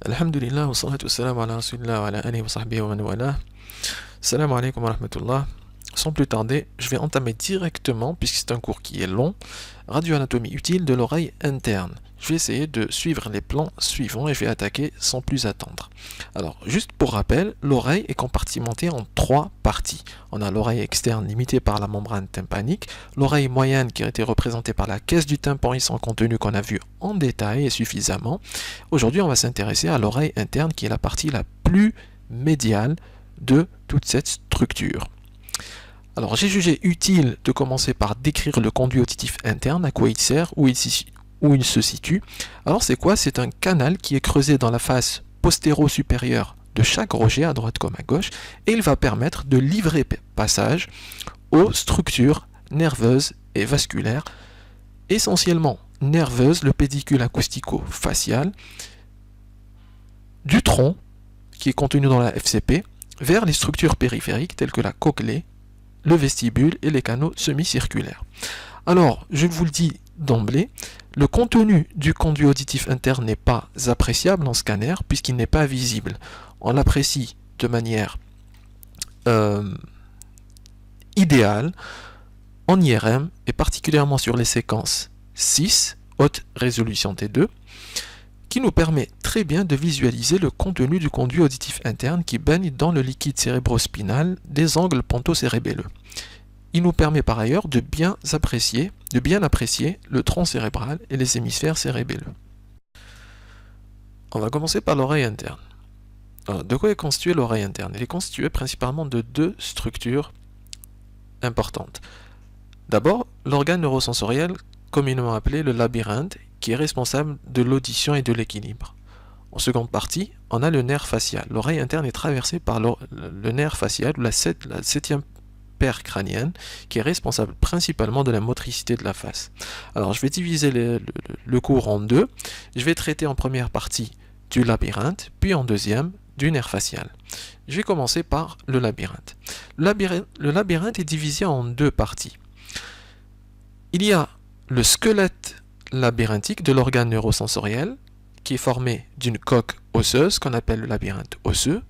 Alhamdulillah, wa salatu wassalamu ala rasulillah wa ala alihi wa sahbihi wa man wala. Salam alaikum wa rahmatullah. Sans plus tarder, je vais entamer directement, puisque c'est un cours qui est long, radioanatomie utile de l'oreille interne. Je vais essayer de suivre les plans suivants et je vais attaquer sans plus attendre. Alors, juste pour rappel, l'oreille est compartimentée en trois parties. On a l'oreille externe limitée par la membrane tympanique, l'oreille moyenne qui a été représentée par la caisse du tympan et son contenu qu'on a vu en détail et suffisamment. Aujourd'hui, on va s'intéresser à l'oreille interne qui est la partie la plus médiale de toute cette structure. Alors, j'ai jugé utile de commencer par décrire le conduit auditif interne, à quoi il sert, où il se situe. Alors, c'est quoi? C'est un canal qui est creusé dans la face postéro-supérieure de chaque rocher, à droite comme à gauche, et il va permettre de livrer passage aux structures nerveuses et vasculaires, essentiellement nerveuses, le pédicule acoustico-facial, du tronc, qui est contenu dans la FCP, vers les structures périphériques telles que la cochlée, le vestibule et les canaux semi-circulaires. Alors, je vous le dis d'emblée, le contenu du conduit auditif interne n'est pas appréciable en scanner puisqu'il n'est pas visible. On l'apprécie de manière idéale en IRM et particulièrement sur les séquences 6, haute résolution T2, qui nous permet très bien de visualiser le contenu du conduit auditif interne qui baigne dans le liquide cérébrospinal des angles ponto-cérébelleux. Il nous permet par ailleurs de bien apprécier le tronc cérébral et les hémisphères cérébelleux. On va commencer par l'oreille interne. Alors, de quoi est constituée l'oreille interne? Elle est constituée principalement de deux structures importantes. D'abord, l'organe neurosensoriel, communément appelé le labyrinthe, qui est responsable de l'audition et de l'équilibre. En seconde partie, on a le nerf facial. L'oreille interne est traversée par le nerf facial, ou la septième paire crânienne, qui est responsable principalement de la motricité de la face. Alors, je vais diviser le cours en deux. Je vais traiter en première partie du labyrinthe, puis en deuxième du nerf facial. Je vais commencer par le labyrinthe. Le labyrinthe est divisé en deux parties. Il y a le squelette labyrinthique de l'organe neurosensoriel qui est formé d'une coque osseuse qu'on appelle le labyrinthe osseux.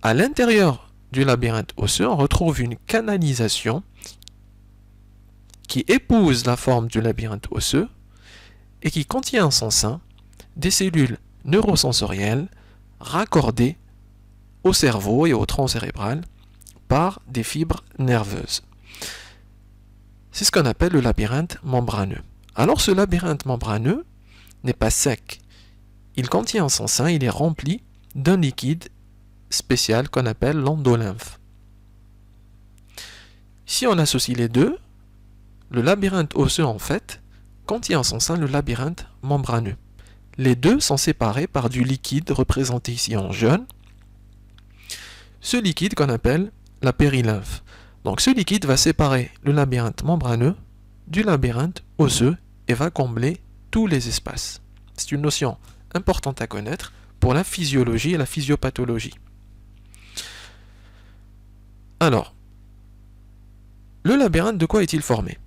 À l'intérieur du labyrinthe osseux, on retrouve une canalisation qui épouse la forme du labyrinthe osseux et qui contient en son sein des cellules neurosensorielles raccordées au cerveau et au tronc cérébral par des fibres nerveuses. C'est ce qu'on appelle le labyrinthe membraneux. Alors ce labyrinthe membraneux n'est pas sec. Il contient en son sein, il est rempli d'un liquide spécial qu'on appelle l'endolymphe. Si on associe les deux, le labyrinthe osseux en fait contient en son sein le labyrinthe membraneux. Les deux sont séparés par du liquide représenté ici en jaune. Ce liquide qu'on appelle la périlymphe. Donc ce liquide va séparer le labyrinthe membraneux du labyrinthe osseux et va combler tous les espaces. C'est une notion importante à connaître pour la physiologie et la physiopathologie. Alors, le labyrinthe, de quoi est-il formé?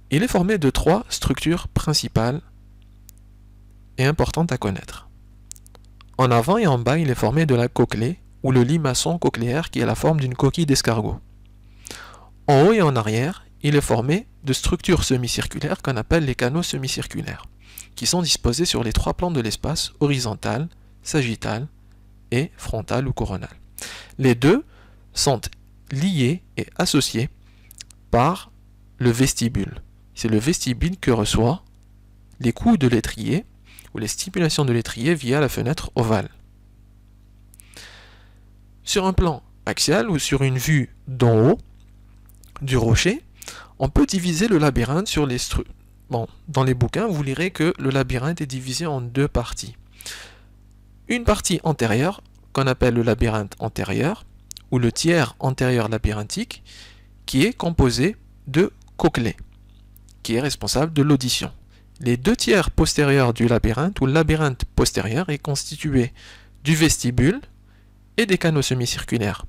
Il est formé de trois structures principales et importantes à connaître. En avant et en bas, il est formé de la cochlée ou le limaçon cochléaire qui est la forme d'une coquille d'escargot. En haut et en arrière, il est formé de structures semi-circulaires qu'on appelle les canaux semi-circulaires, qui sont disposés sur les trois plans de l'espace, horizontal, sagittal et frontal ou coronal. Les deux sont liés et associés par le vestibule. C'est le vestibule que reçoit les coups de l'étrier ou les stimulations de l'étrier via la fenêtre ovale. Sur un plan axial ou sur une vue d'en haut du rocher, on peut diviser le labyrinthe sur les structures. Bon, dans les bouquins, vous lirez que le labyrinthe est divisé en deux parties. Une partie antérieure, qu'on appelle le labyrinthe antérieur, ou le tiers antérieur labyrinthique, qui est composé de cochlée, qui est responsable de l'audition. Les deux tiers postérieurs du labyrinthe, ou le labyrinthe postérieur, est constitué du vestibule et des canaux semi-circulaires.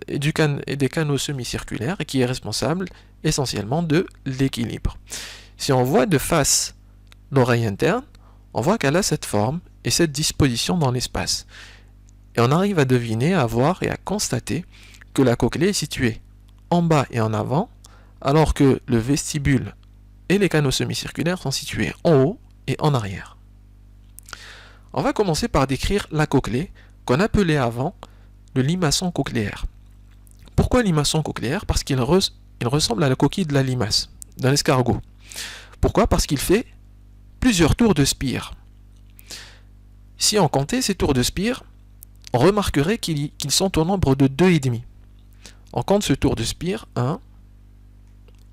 Et des canaux semi-circulaires qui est responsable essentiellement de l'équilibre. Si on voit de face l'oreille interne, on voit qu'elle a cette forme et cette disposition dans l'espace. Et on arrive à deviner, à voir et à constater que la cochlée est située en bas et en avant, alors que le vestibule et les canaux semi-circulaires sont situés en haut et en arrière. On va commencer par décrire la cochlée, qu'on appelait avant le limaçon cochléaire. Pourquoi limaçon cochléaire? Parce qu'il ressemble à la coquille de la limace, d'un escargot. Pourquoi? Parce qu'il fait plusieurs tours de spire. Si on comptait ces tours de spire, on remarquerait qu'ils sont au nombre de 2,5. On compte ce tour de spire, 1,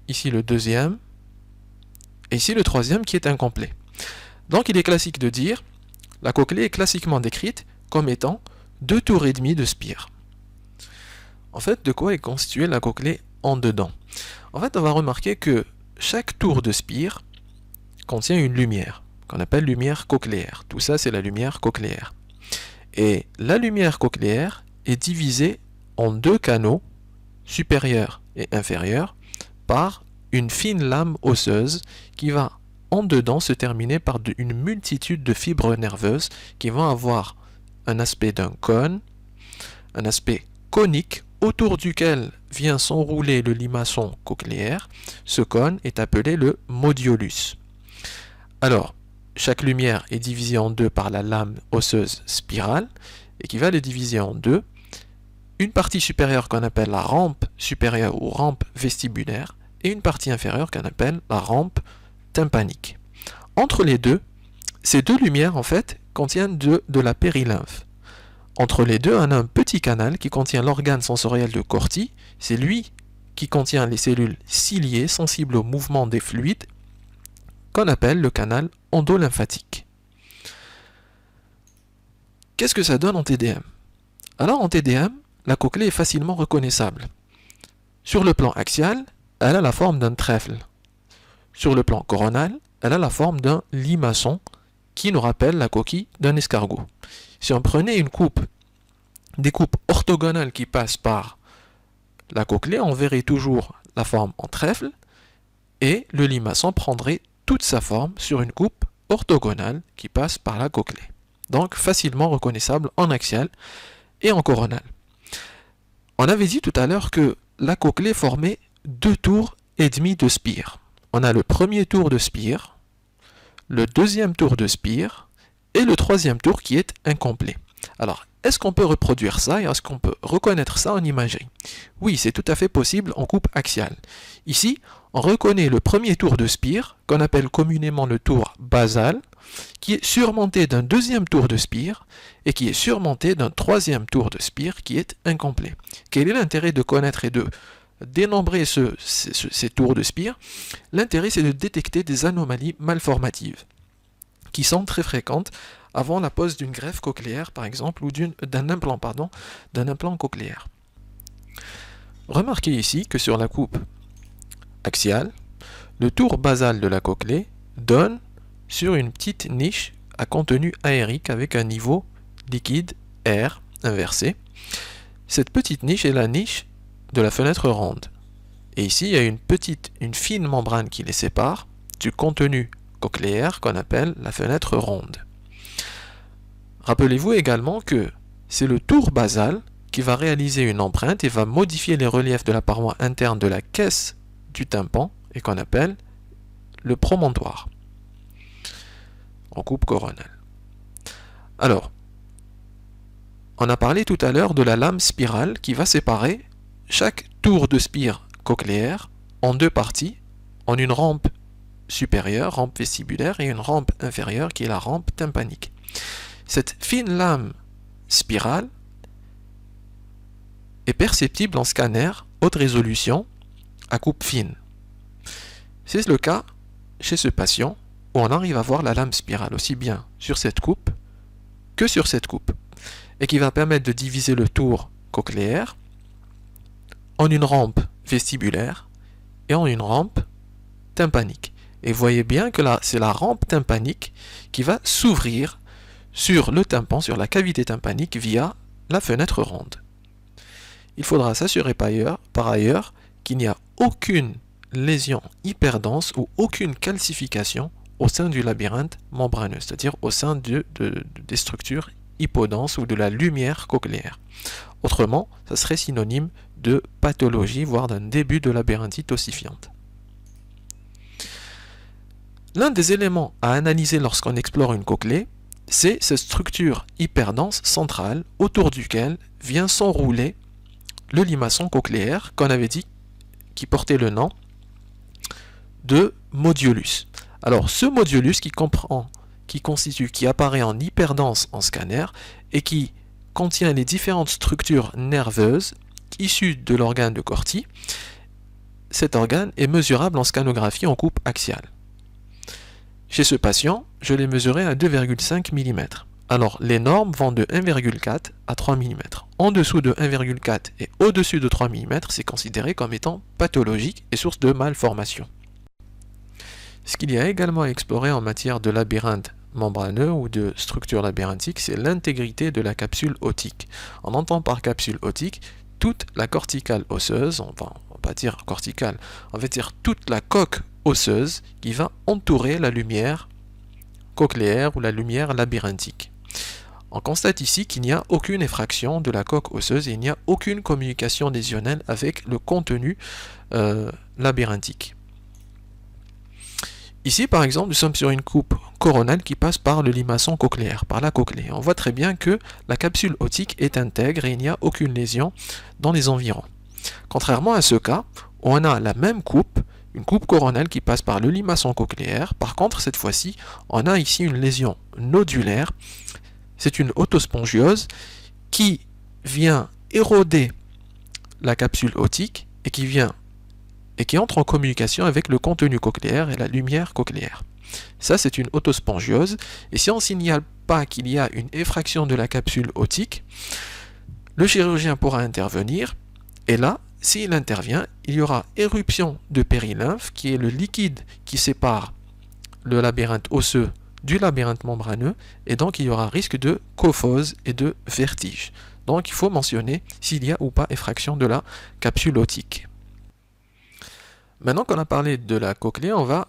ici le deuxième, et ici le troisième qui est incomplet. Donc il est classique de dire, la cochlée est classiquement décrite comme étant 2 tours et demi de spire. En fait, de quoi est constituée la cochlée en dedans? En fait, on va remarquer que chaque tour de spire contient une lumière, qu'on appelle lumière cochléaire. Tout ça, c'est la lumière cochléaire. Et la lumière cochléaire est divisée en 2 canaux, supérieur et inférieur, par une fine lame osseuse qui va en dedans se terminer par une multitude de fibres nerveuses qui vont avoir un aspect d'un cône, un aspect conique autour duquel vient s'enrouler le limaçon cochléaire. Ce cône est appelé le modiolus. Alors, chaque lumière est divisée en 2 par la lame osseuse spirale et qui va les diviser en 2. Une partie supérieure qu'on appelle la rampe supérieure ou rampe vestibulaire et une partie inférieure qu'on appelle la rampe tympanique. Entre les deux, ces 2 lumières en fait contiennent de la périlymphe. Entre les deux, on a un petit canal qui contient l'organe sensoriel de Corti. C'est lui qui contient les cellules ciliées sensibles au mouvement des fluides qu'on appelle le canal endolymphatique. Qu'est-ce que ça donne en TDM? Alors en TDM, la cochlée est facilement reconnaissable. Sur le plan axial, elle a la forme d'un trèfle. Sur le plan coronal, elle a la forme d'un limaçon qui nous rappelle la coquille d'un escargot. Si on prenait des coupes orthogonales qui passent par la cochlée, on verrait toujours la forme en trèfle et le limaçon prendrait toute sa forme sur une coupe orthogonale qui passe par la cochlée. Donc facilement reconnaissable en axial et en coronal. On avait dit tout à l'heure que la cochlée formait 2 tours et demi de spire. On a le premier tour de spire, le deuxième tour de spire et le troisième tour qui est incomplet. Alors, est-ce qu'on peut reproduire ça et est-ce qu'on peut reconnaître ça en imagerie? Oui, c'est tout à fait possible en coupe axiale. Ici, on reconnaît le premier tour de spire, qu'on appelle communément le tour basal, qui est surmonté d'un deuxième tour de spire et qui est surmonté d'un troisième tour de spire qui est incomplet. Quel est l'intérêt de connaître et de dénombrer ces tours de spire? L'intérêt, c'est de détecter des anomalies malformatives qui sont très fréquentes avant la pose d'une greffe cochléaire, par exemple, ou d'un implant cochléaire. Remarquez ici que sur la coupe axiale, le tour basal de la cochlée donne sur une petite niche à contenu aérique avec un niveau liquide air inversé. Cette petite niche est la niche de la fenêtre ronde. Et ici, il y a une fine membrane qui les sépare du contenu cochléaire qu'on appelle la fenêtre ronde. Rappelez-vous également que c'est le tour basal qui va réaliser une empreinte et va modifier les reliefs de la paroi interne de la caisse du tympan et qu'on appelle le promontoire en coupe coronale. Alors, on a parlé tout à l'heure de la lame spirale qui va séparer chaque tour de spire cochléaire en 2 parties, en une rampe supérieure, rampe vestibulaire, et une rampe inférieure qui est la rampe tympanique. Cette fine lame spirale est perceptible en scanner haute résolution à coupe fine. C'est le cas chez ce patient où on arrive à voir la lame spirale aussi bien sur cette coupe que sur cette coupe et qui va permettre de diviser le tour cochléaire en une rampe vestibulaire et en une rampe tympanique. Et vous voyez bien que là, c'est la rampe tympanique qui va s'ouvrir sur le tympan, sur la cavité tympanique via la fenêtre ronde. Il faudra s'assurer par ailleurs qu'il n'y a aucune lésion hyperdense ou aucune calcification au sein du labyrinthe membraneux, c'est-à-dire au sein des structures hypodenses ou de la lumière cochléaire. Autrement, ça serait synonyme de pathologie, voire d'un début de labyrinthite ossifiante. L'un des éléments à analyser lorsqu'on explore une cochlée, c'est cette structure hyperdense centrale autour duquel vient s'enrouler le limaçon cochléaire qu'on avait dit qui portait le nom de modulus. Alors ce modulus qui apparaît en hyperdense en scanner et qui contient les différentes structures nerveuses issues de l'organe de Corti, cet organe est mesurable en scanographie en coupe axiale. Chez ce patient, je l'ai mesuré à 2,5 mm. Alors, les normes vont de 1,4 à 3 mm. En dessous de 1,4 et au-dessus de 3 mm, c'est considéré comme étant pathologique et source de malformation. Ce qu'il y a également à explorer en matière de labyrinthe membraneux ou de structure labyrinthique, c'est l'intégrité de la capsule otique. On entend par capsule otique toute la corticale osseuse, enfin, on va pas dire corticale, on va dire toute la coque osseuse qui va entourer la lumière cochléaire ou la lumière labyrinthique. On constate ici qu'il n'y a aucune effraction de la coque osseuse et il n'y a aucune communication lésionnelle avec le contenu labyrinthique. Ici, par exemple, nous sommes sur une coupe coronale qui passe par le limaçon cochléaire, par la cochlée. On voit très bien que la capsule otique est intègre et il n'y a aucune lésion dans les environs. Contrairement à ce cas, où on a la même coupe, une coupe coronale qui passe par le limaçon cochléaire. Par contre, cette fois-ci, on a ici une lésion nodulaire. C'est une autospongiose qui vient éroder la capsule otique et qui entre en communication avec le contenu cochléaire et la lumière cochléaire. Ça, c'est une autospongiose. Et si on ne signale pas qu'il y a une effraction de la capsule otique, le chirurgien pourra intervenir et là, s'il intervient, il y aura éruption de périlymphe, qui est le liquide qui sépare le labyrinthe osseux du labyrinthe membraneux, et donc il y aura risque de cophose et de vertige. Donc il faut mentionner s'il y a ou pas effraction de la capsule otique. Maintenant qu'on a parlé de la cochlée, on va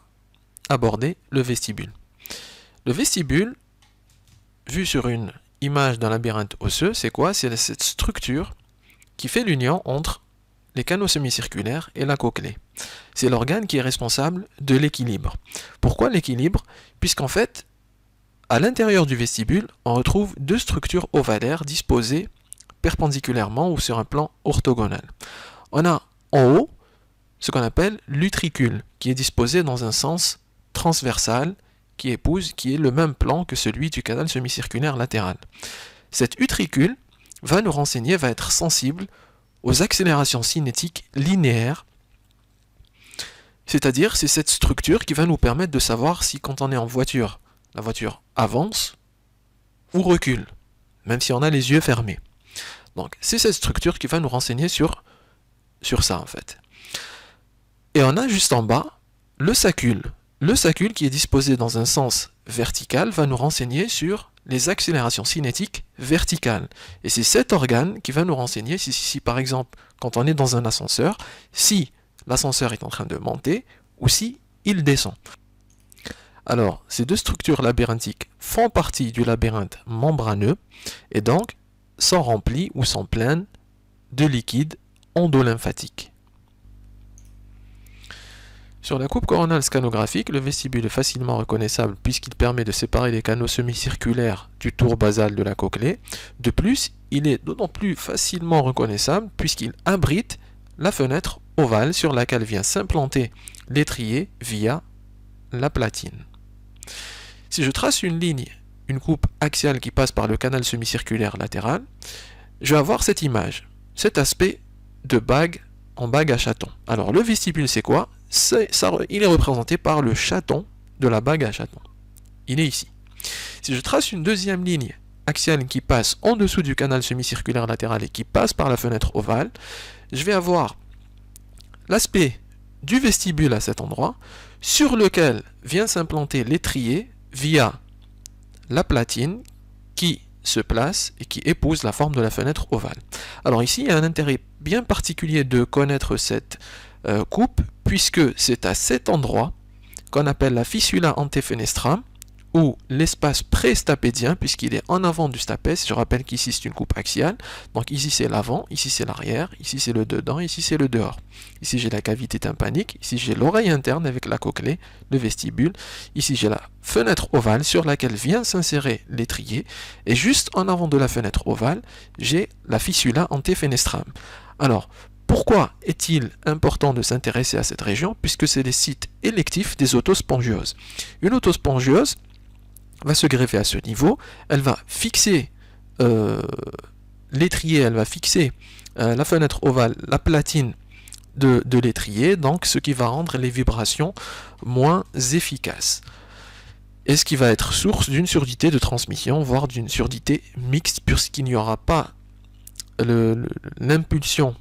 aborder le vestibule. Le vestibule, vu sur une image d'un labyrinthe osseux, c'est quoi? C'est cette structure qui fait l'union entre les canaux semi-circulaires et la cochlée. C'est l'organe qui est responsable de l'équilibre. Pourquoi l'équilibre? Puisqu'en fait, à l'intérieur du vestibule, on retrouve deux structures ovalaires disposées perpendiculairement ou sur un plan orthogonal. On a en haut ce qu'on appelle l'utricule, qui est disposé dans un sens transversal, qui est le même plan que celui du canal semi-circulaire latéral. Cet utricule va nous renseigner, va être sensible aux accélérations cinétiques linéaires, c'est-à-dire c'est cette structure qui va nous permettre de savoir si quand on est en voiture, la voiture avance ou recule, même si on a les yeux fermés. Donc c'est cette structure qui va nous renseigner sur ça en fait. Et on a juste en bas le sacule. Le sacule qui est disposé dans un sens vertical va nous renseigner sur les accélérations cinétiques verticales. Et c'est cet organe qui va nous renseigner si par exemple, quand on est dans un ascenseur, si l'ascenseur est en train de monter ou si il descend. Alors, ces deux structures labyrinthiques font partie du labyrinthe membraneux et donc sont remplies ou sont pleines de liquide endolymphatique. Sur la coupe coronale scanographique, le vestibule est facilement reconnaissable puisqu'il permet de séparer les canaux semi-circulaires du tour basal de la cochlée. De plus, il est d'autant plus facilement reconnaissable puisqu'il abrite la fenêtre ovale sur laquelle vient s'implanter l'étrier via la platine. Si je trace une ligne, une coupe axiale qui passe par le canal semi-circulaire latéral, je vais avoir cette image, cet aspect de bague en bague à chaton. Alors le vestibule c'est quoi? Il est représenté par le chaton de la bague à chaton. Il est ici. Si je trace une deuxième ligne axiale qui passe en dessous du canal semi-circulaire latéral et qui passe par la fenêtre ovale, je vais avoir l'aspect du vestibule à cet endroit, sur lequel vient s'implanter l'étrier via la platine qui se place et qui épouse la forme de la fenêtre ovale. Alors ici, il y a un intérêt bien particulier de connaître cette coupe, puisque c'est à cet endroit qu'on appelle la fissula antefenestram, ou l'espace pré-stapédien, puisqu'il est en avant du stapède. Je rappelle qu'ici c'est une coupe axiale, donc ici c'est l'avant, ici c'est l'arrière, ici c'est le dedans, ici c'est le dehors. Ici j'ai la cavité tympanique, ici j'ai l'oreille interne avec la cochlée, le vestibule, ici j'ai la fenêtre ovale sur laquelle vient s'insérer l'étrier, et juste en avant de la fenêtre ovale, j'ai la fissula antefenestram. Alors, pourquoi est-il important de s'intéresser à cette région? Puisque c'est les sites électifs des autospongioses. Une autospongiose va se greffer à ce niveau, elle va fixer l'étrier, elle va fixer la fenêtre ovale, la platine de l'étrier, donc ce qui va rendre les vibrations moins efficaces. Et ce qui va être source d'une surdité de transmission, voire d'une surdité mixte, puisqu'il n'y aura pas l'impulsion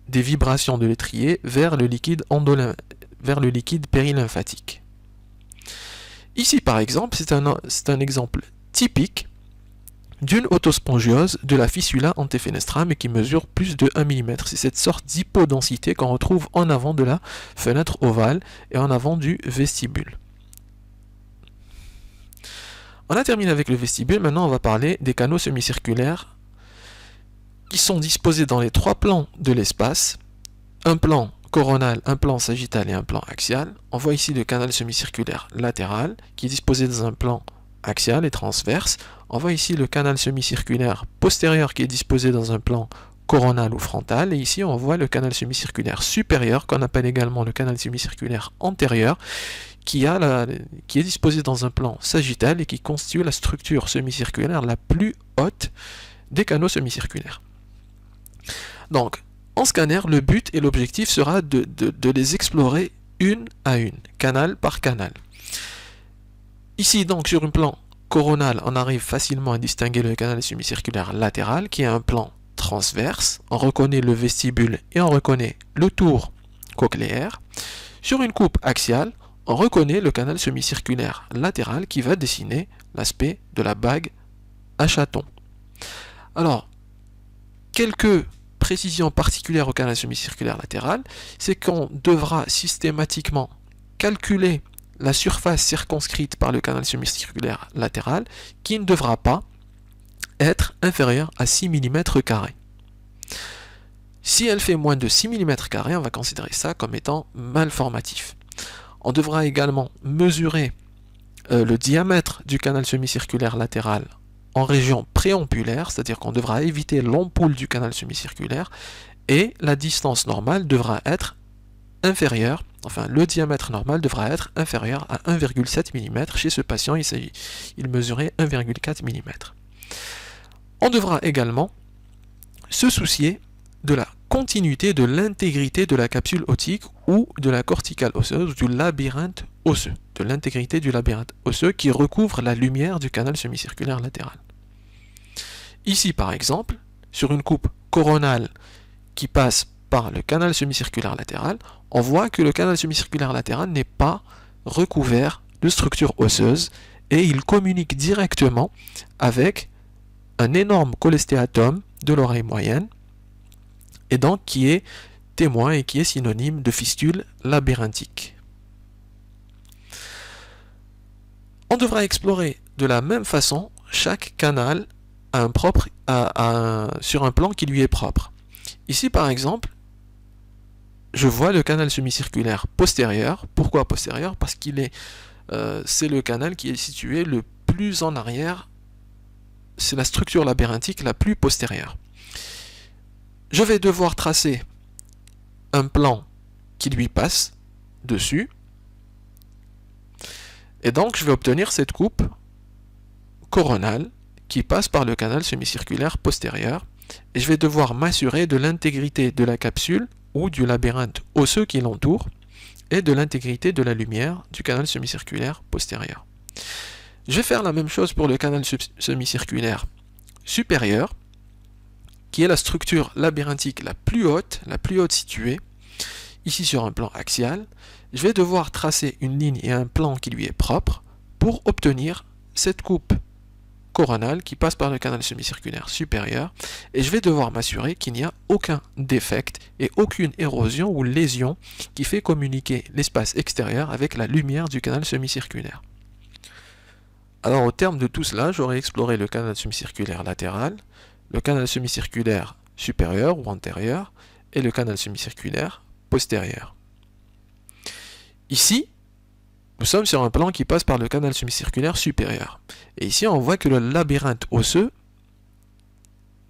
des vibrations de l'étrier vers le liquide périlymphatique. Ici, par exemple, c'est un exemple typique d'une autospongiose de la fissula antefenestram et qui mesure plus de 1 mm. C'est cette sorte d'hypodensité qu'on retrouve en avant de la fenêtre ovale et en avant du vestibule. On a terminé avec le vestibule, maintenant on va parler des canaux semi-circulaires qui sont disposés dans les trois plans de l'espace, un plan coronal, un plan sagittal et un plan axial. On voit ici le canal semi-circulaire latéral qui est disposé dans un plan axial et transverse. On voit ici le canal semi-circulaire postérieur qui est disposé dans un plan coronal ou frontal. Et ici on voit le canal semi-circulaire supérieur qu'on appelle également le canal semi-circulaire antérieur qui est disposé dans un plan sagittal et qui constitue la structure semi-circulaire la plus haute des canaux semi-circulaires. Donc, en scanner, le but et l'objectif sera de les explorer une à une, canal par canal. Ici, donc, sur un plan coronal, on arrive facilement à distinguer le canal semi-circulaire latéral, qui est un plan transverse. On reconnaît le vestibule et on reconnaît le tour cochléaire. Sur une coupe axiale, on reconnaît le canal semi-circulaire latéral qui va dessiner l'aspect de la bague à chaton. Alors, quelques précision particulière au canal semi-circulaire latéral, c'est qu'on devra systématiquement calculer la surface circonscrite par le canal semi-circulaire latéral qui ne devra pas être inférieure à 6 mm². Si elle fait moins de 6 mm², on va considérer ça comme étant malformatif. On devra également mesurer le diamètre du canal semi-circulaire latéral en région préampulaire, c'est-à-dire qu'on devra éviter l'ampoule du canal semi-circulaire, et la distance normale devra être inférieure, enfin le diamètre normal devra être inférieur à 1,7 mm. Chez ce patient, il mesurait 1,4 mm. On devra également se soucier de la continuité, de l'intégrité de la capsule otique ou de la corticale osseuse, ou du labyrinthe osseux, de l'intégrité du labyrinthe osseux qui recouvre la lumière du canal semi-circulaire latéral. Ici, par exemple, sur une coupe coronale qui passe par le canal semi-circulaire latéral, on voit que le canal semi-circulaire latéral n'est pas recouvert de structures osseuses et il communique directement avec un énorme cholestéatome de l'oreille moyenne, et donc qui est témoin et qui est synonyme de fistule labyrinthique. On devra explorer de la même façon chaque canal sur un plan qui lui est propre. Ici par exemple, je vois le canal semi-circulaire postérieur. Pourquoi postérieur? Parce c'est le canal qui est situé le plus en arrière, c'est la structure labyrinthique la plus postérieure. Je vais devoir tracer un plan qui lui passe dessus, et donc je vais obtenir cette coupe coronale qui passe par le canal semi-circulaire postérieur, et je vais devoir m'assurer de l'intégrité de la capsule ou du labyrinthe osseux qui l'entoure et de l'intégrité de la lumière du canal semi-circulaire postérieur. Je vais faire la même chose pour le canal semi-circulaire supérieur, qui est la structure labyrinthique la plus haute située, ici sur un plan axial. Je vais devoir tracer une ligne et un plan qui lui est propre pour obtenir cette coupe coronale qui passe par le canal semi-circulaire supérieur et je vais devoir m'assurer qu'il n'y a aucun défect et aucune érosion ou lésion qui fait communiquer l'espace extérieur avec la lumière du canal semi-circulaire. Alors au terme de tout cela, j'aurai exploré le canal semi-circulaire latéral, le canal semi-circulaire supérieur ou antérieur et le canal semi-circulaire postérieur. Ici, nous sommes sur un plan qui passe par le canal semi-circulaire supérieur. Et ici, on voit que le labyrinthe osseux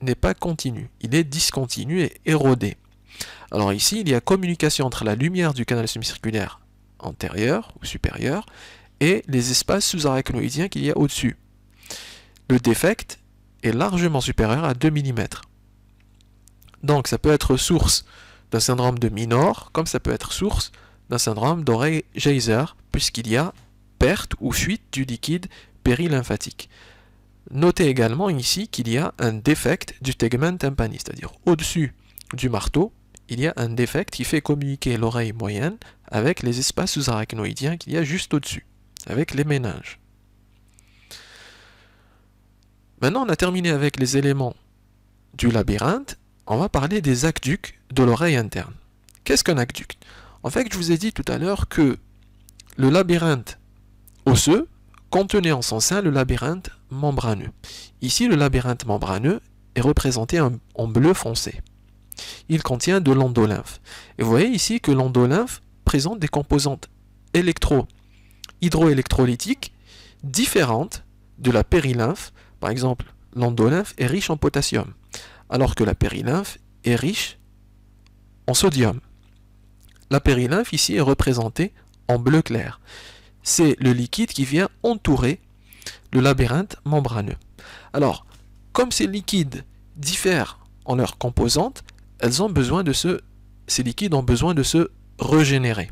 n'est pas continu, il est discontinu et érodé. Alors ici, il y a communication entre la lumière du canal semi-circulaire antérieur ou supérieur et les espaces sous-arachnoïdiens qu'il y a au-dessus. Le défect est largement supérieur à 2 mm. Donc ça peut être source d'un syndrome de Minor, comme ça peut être source d'un syndrome d'oreille geyser, puisqu'il y a perte ou fuite du liquide périlymphatique. Notez également ici qu'il y a un défect du tegmen tympani, c'est-à-dire au-dessus du marteau, il y a un défect qui fait communiquer l'oreille moyenne avec les espaces sous-arachnoïdiens qu'il y a juste au-dessus, avec les méninges. Maintenant, on a terminé avec les éléments du labyrinthe, on va parler des aqueducs de l'oreille interne. Qu'est-ce qu'un aqueduc? En fait, je vous ai dit tout à l'heure que le labyrinthe osseux contenait en son sein le labyrinthe membraneux. Ici, le labyrinthe membraneux est représenté en bleu foncé. Il contient de l'endolymphe. Et vous voyez ici que l'endolymphe présente des composantes hydroélectrolytiques différentes de la périlymphe. Par exemple, l'endolymphe est riche en potassium, alors que la périlymphe est riche en sodium. La périlymphe ici est représentée en bleu clair. C'est le liquide qui vient entourer le labyrinthe membraneux. Alors, comme ces liquides diffèrent en leurs composantes, ces liquides ont besoin de se régénérer.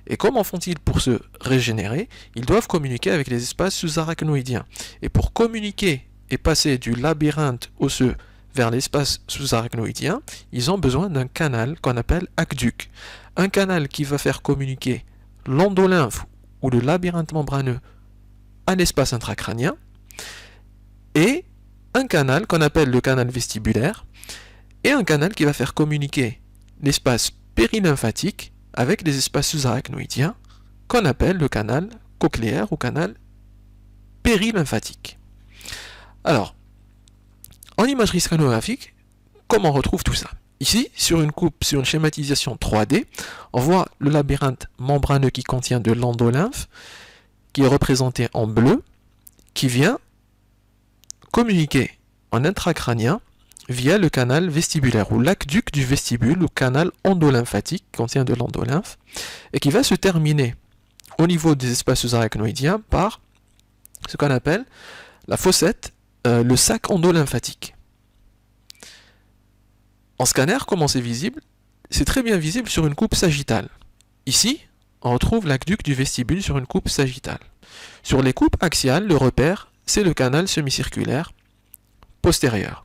Et comment font-ils pour se régénérer? Ils doivent communiquer avec les espaces sous-arachnoïdiens. Et pour communiquer et passer du labyrinthe osseux vers l'espace sous-arachnoïdien, ils ont besoin d'un canal qu'on appelle aqueduc. Un canal qui va faire communiquer l'endolymphe ou le labyrinthe membraneux à l'espace intracrânien et un canal qu'on appelle le canal vestibulaire et un canal qui va faire communiquer l'espace périlymphatique avec les espaces sous-arachnoïdiens qu'on appelle le canal cochléaire ou canal périlymphatique. Alors, en imagerie scanographique, comment on retrouve tout ça? Ici, sur une schématisation 3D, on voit le labyrinthe membraneux qui contient de l'endolymphe, qui est représenté en bleu, qui vient communiquer en intracrânien via le canal vestibulaire ou l'aqueduc du vestibule ou canal endolymphatique qui contient de l'endolymphe et qui va se terminer au niveau des espaces sous-arachnoïdiens par ce qu'on appelle la fossette, le sac endolymphatique. En scanner, comment c'est visible? C'est très bien visible sur une coupe sagittale. Ici, on retrouve l'aqueduc du vestibule sur une coupe sagittale. Sur les coupes axiales, le repère, c'est le canal semi-circulaire postérieur.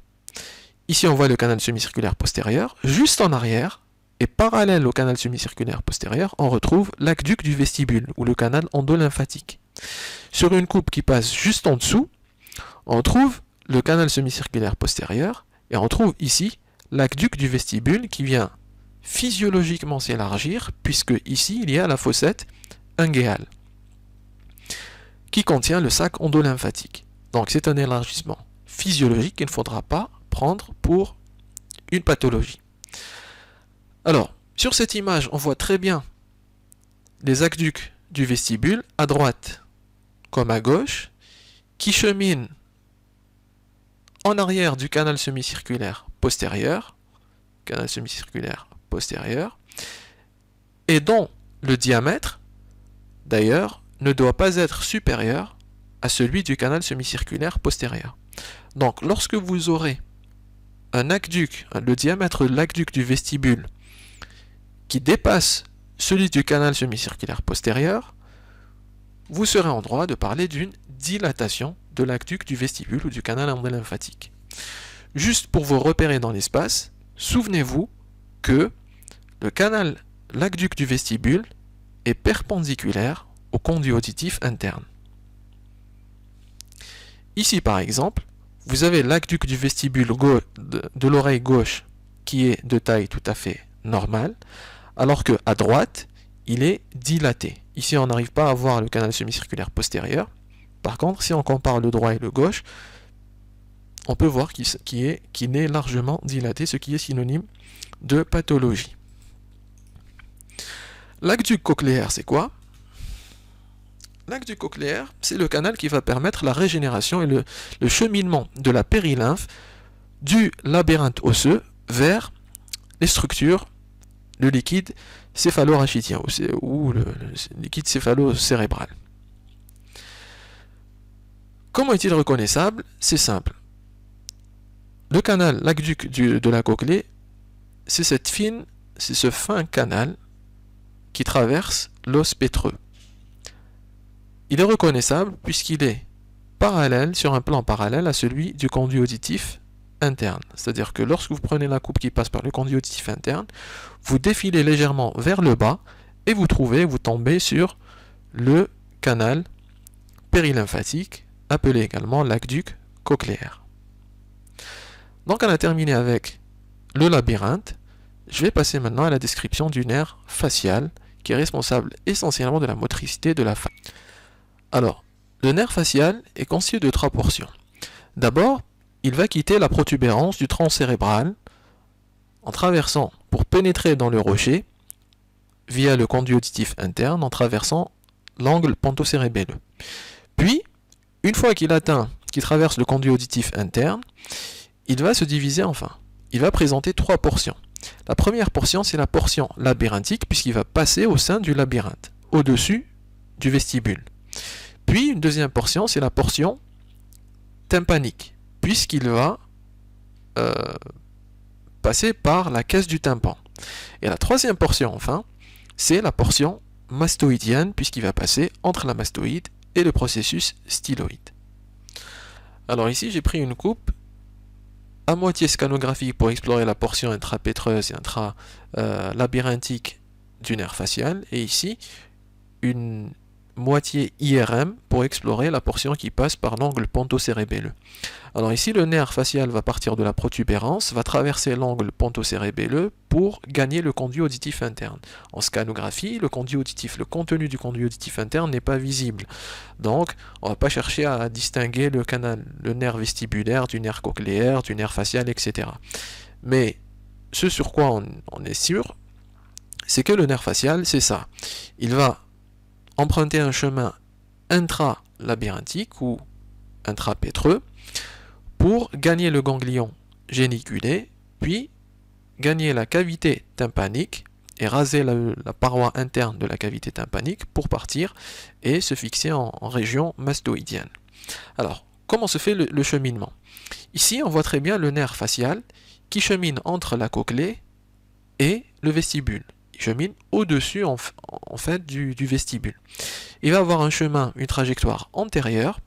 Ici, on voit le canal semi-circulaire postérieur. Juste en arrière, et parallèle au canal semi-circulaire postérieur, on retrouve l'aqueduc du vestibule, ou le canal endolymphatique. Sur une coupe qui passe juste en dessous, on retrouve le canal semi-circulaire postérieur, et on retrouve ici l'aqueduc du vestibule qui vient physiologiquement s'élargir, puisque ici, il y a la fossette ingéale, qui contient le sac endolymphatique. Donc c'est un élargissement physiologique qu'il ne faudra pas prendre pour une pathologie. Alors, sur cette image, on voit très bien les aqueducs du vestibule, à droite comme à gauche, qui cheminent en arrière du canal semi-circulaire postérieur, et dont le diamètre, d'ailleurs, ne doit pas être supérieur à celui du canal semi-circulaire postérieur. Donc, lorsque vous aurez un aqueduc, le diamètre de l'aqueduc du vestibule, qui dépasse celui du canal semi-circulaire postérieur, vous serez en droit de parler d'une dilatation de l'aqueduc du vestibule ou du canal endolymphatique. Juste pour vous repérer dans l'espace, souvenez-vous que l'aqueduc du vestibule est perpendiculaire au conduit auditif interne. Ici, par exemple, vous avez l'aqueduc du vestibule de l'oreille gauche qui est de taille tout à fait normale, alors que à droite, il est dilaté. Ici, on n'arrive pas à voir le canal semi-circulaire postérieur. Par contre, si on compare le droit et le gauche, on peut voir qu'il est largement dilaté, ce qui est synonyme de pathologie. L'aqueduc cochléaire, c'est quoi? L'aqueduc cochléaire, c'est le canal qui va permettre la régénération et le cheminement de la périlymphe du labyrinthe osseux vers les structures, le liquide céphalo-rachidien ou le liquide céphalo-cérébral. Comment est-il reconnaissable? C'est simple. Le canal, l'aqueduc de la cochlée, c'est ce fin canal qui traverse l'os pétreux. Il est reconnaissable puisqu'il est parallèle, sur un plan parallèle à celui du conduit auditif interne. C'est-à-dire que lorsque vous prenez la coupe qui passe par le conduit auditif interne, vous défilez légèrement vers le bas et vous tombez sur le canal périlymphatique, appelé également l'aqueduc cochléaire. Donc on a terminé avec le labyrinthe. Je vais passer maintenant à la description du nerf facial qui est responsable essentiellement de la motricité de la face. Alors, le nerf facial est constitué de 3 portions. D'abord, il va quitter la protubérance du tronc cérébral en traversant pour pénétrer dans le rocher via le conduit auditif interne en traversant l'angle pontocérébelleux. Puis, une fois qu'il traverse le conduit auditif interne, il va se diviser enfin. Il va présenter 3 portions. La première portion, c'est la portion labyrinthique, puisqu'il va passer au sein du labyrinthe, au-dessus du vestibule. Puis, une deuxième portion, c'est la portion tympanique, puisqu'il va passer par la caisse du tympan. Et la troisième portion, enfin, c'est la portion mastoïdienne, puisqu'il va passer entre la mastoïde et le processus styloïde. Alors ici, j'ai pris une coupe à moitié scanographique pour explorer la portion intrapétreuse et intralabyrinthique du nerf facial, et ici une moitié IRM pour explorer la portion qui passe par l'angle pontocérébelleux. Alors ici, le nerf facial va partir de la protubérance, va traverser l'angle pontocérébelleux pour gagner le conduit auditif interne. En scanographie, le contenu du conduit auditif interne n'est pas visible. Donc, on ne va pas chercher à distinguer le nerf vestibulaire du nerf cochléaire, du nerf facial, etc. Mais ce sur quoi on est sûr, c'est que le nerf facial, c'est ça. Il va emprunter un chemin intralabyrinthique ou intrapétreux pour gagner le ganglion géniculé, puis gagner la cavité tympanique et raser la paroi interne de la cavité tympanique pour partir et se fixer en région mastoïdienne. Alors, comment se fait le cheminement? Ici, on voit très bien le nerf facial qui chemine entre la cochlée et le vestibule. Il chemine au-dessus en fait du vestibule. Il va avoir un chemin, une trajectoire antérieure.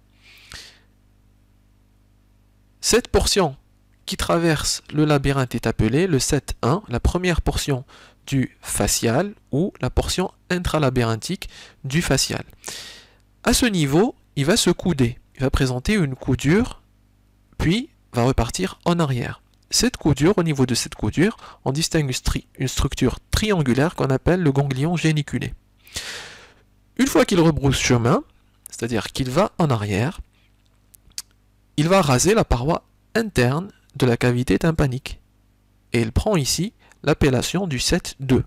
Cette portion qui traverse le labyrinthe est appelée le 7-1, la première portion du facial ou la portion intralabyrinthique du facial. À ce niveau, il va se couder. Il va présenter une coudure, puis va repartir en arrière. Au niveau de cette coudure, on distingue une structure triangulaire qu'on appelle le ganglion géniculé. Une fois qu'il rebrousse chemin, c'est-à-dire qu'il va en arrière, il va raser la paroi interne de la cavité tympanique. Et il prend ici l'appellation du 7-2,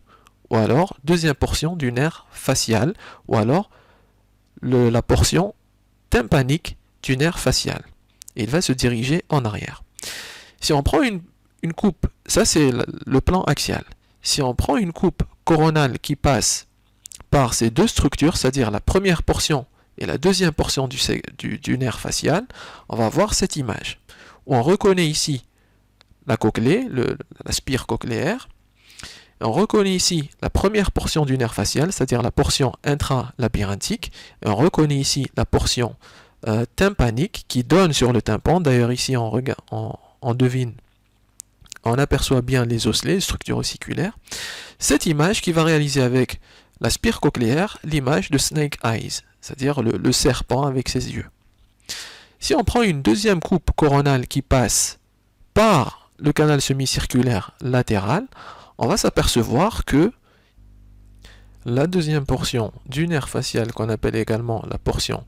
ou alors deuxième portion du nerf facial, ou alors la portion tympanique du nerf facial. Et il va se diriger en arrière. Si on prend une coupe, ça c'est le plan axial. Si on prend une coupe coronale qui passe par ces deux structures, c'est-à-dire la première portion et la deuxième portion du nerf facial, on va voir cette image, où on reconnaît ici la cochlée, la spire cochléaire, et on reconnaît ici la première portion du nerf facial, c'est-à-dire la portion intralabyrinthique, et on reconnaît ici la portion tympanique qui donne sur le tympan. D'ailleurs ici on devine, on aperçoit bien les osselets, les structures ossiculaires. Cette image qui va réaliser avec la spire cochléaire l'image de snake eyes, c'est-à-dire le serpent avec ses yeux. Si on prend une deuxième coupe coronale qui passe par le canal semi-circulaire latéral, on va s'apercevoir que la deuxième portion du nerf facial, qu'on appelle également la portion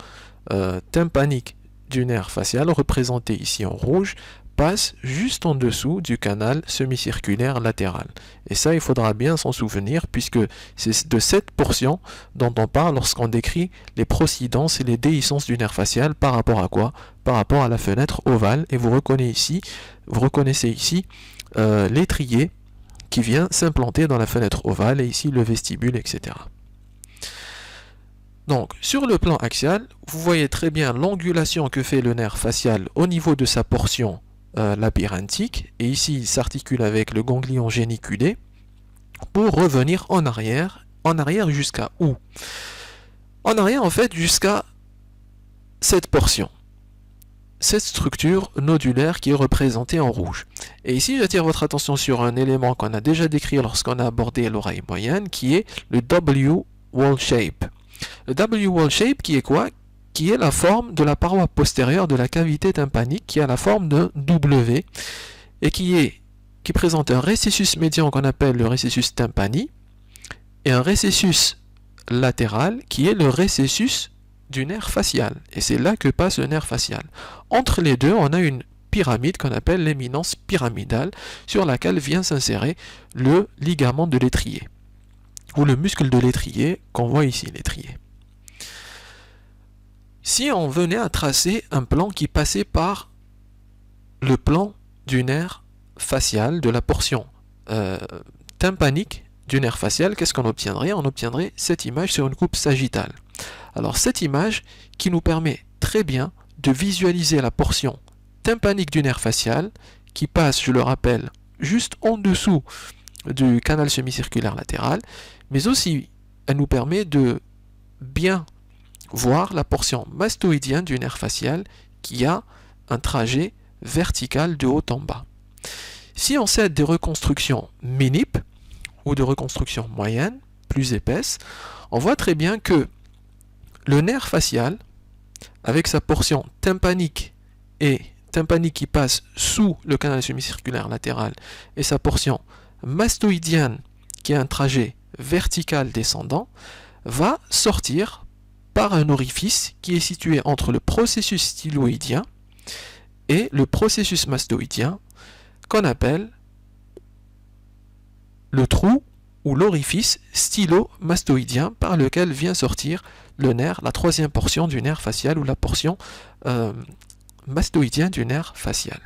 tympanique du nerf facial, représentée ici en rouge, passe juste en dessous du canal semi-circulaire latéral. Et ça, il faudra bien s'en souvenir, puisque c'est de cette portion dont on parle lorsqu'on décrit les procydences et les déhiscences du nerf facial. Par rapport à quoi? Par rapport à la fenêtre ovale. Et vous reconnaissez ici l'étrier qui vient s'implanter dans la fenêtre ovale, et ici le vestibule, etc. Donc, sur le plan axial, vous voyez très bien l'angulation que fait le nerf facial au niveau de sa portion labyrinthique, et ici il s'articule avec le ganglion géniculé pour revenir en arrière jusqu'à où? En arrière, en fait, jusqu'à cette portion, cette structure nodulaire qui est représentée en rouge. Et ici, j'attire votre attention sur un élément qu'on a déjà décrit lorsqu'on a abordé l'oreille moyenne, qui est le W-wall shape. Le W-wall shape qui est quoi? Qui est la forme de la paroi postérieure de la cavité tympanique, qui a la forme d'un W, et qui présente un récessus médian qu'on appelle le récessus tympani, et un récessus latéral qui est le récessus du nerf facial, et c'est là que passe le nerf facial. Entre les deux, on a une pyramide qu'on appelle l'éminence pyramidale, sur laquelle vient s'insérer le ligament de l'étrier, ou le muscle de l'étrier qu'on voit ici, l'étrier. Si on venait à tracer un plan qui passait par le plan du nerf facial, de la portion tympanique du nerf facial, qu'est-ce qu'on obtiendrait? On obtiendrait cette image sur une coupe sagittale. Alors cette image qui nous permet très bien de visualiser la portion tympanique du nerf facial qui passe, je le rappelle, juste en dessous du canal semi-circulaire latéral, mais aussi elle nous permet de bien voir la portion mastoïdienne du nerf facial qui a un trajet vertical de haut en bas. Si on cède des reconstructions MINIP ou de reconstructions moyennes, plus épaisses, on voit très bien que le nerf facial, avec sa portion tympanique qui passe sous le canal semi-circulaire latéral, et sa portion mastoïdienne qui a un trajet vertical descendant, va sortir par un orifice qui est situé entre le processus styloïdien et le processus mastoïdien, qu'on appelle le trou ou l'orifice stylo-mastoïdien, par lequel vient sortir le nerf, la troisième portion du nerf facial, ou la portion mastoïdienne du nerf facial.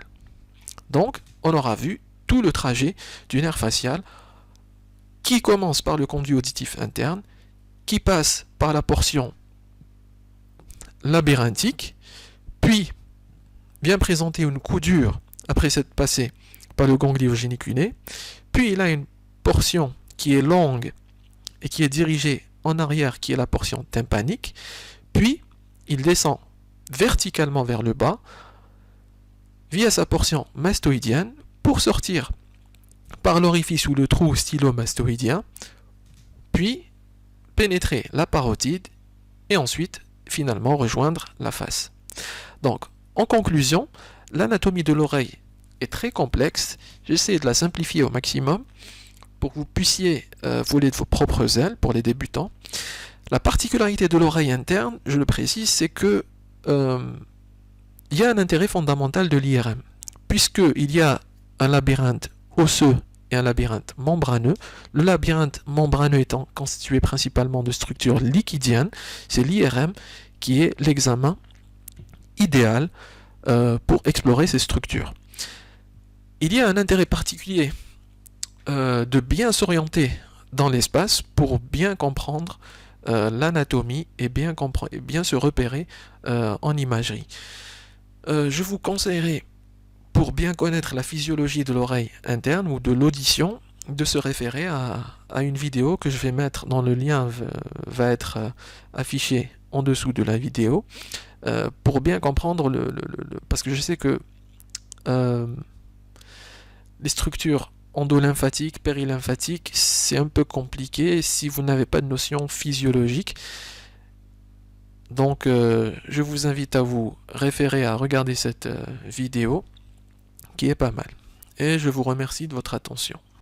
Donc, on aura vu tout le trajet du nerf facial qui commence par le conduit auditif interne, qui passe par la portion labyrinthique, puis vient présenter une coudure après s'être passé par le ganglion géniculé, puis il a une portion qui est longue et qui est dirigée en arrière, qui est la portion tympanique, puis il descend verticalement vers le bas via sa portion mastoïdienne pour sortir par l'orifice ou le trou stylo-mastoïdien, puis pénétrer la parotide et ensuite finalement rejoindre la face. Donc, en conclusion, l'anatomie de l'oreille est très complexe. J'essaie de la simplifier au maximum pour que vous puissiez voler de vos propres ailes pour les débutants. La particularité de l'oreille interne, je le précise, c'est que il y a un intérêt fondamental de l'IRM, puisqu'il y a un labyrinthe osseux et un labyrinthe membraneux. Le labyrinthe membraneux étant constitué principalement de structures liquidiennes, c'est l'IRM qui est l'examen idéal pour explorer ces structures. Il y a un intérêt particulier de bien s'orienter dans l'espace pour bien comprendre l'anatomie et bien se repérer en imagerie. Je vous conseillerais, pour bien connaître la physiologie de l'oreille interne ou de l'audition, de se référer à une vidéo que je vais mettre, dans le lien va être affiché en dessous de la vidéo, pour bien comprendre parce que je sais que les structures endolymphatiques, périlymphatiques, c'est un peu compliqué si vous n'avez pas de notion physiologique. Donc, je vous invite à vous référer à regarder cette vidéo qui est pas mal. Et je vous remercie de votre attention.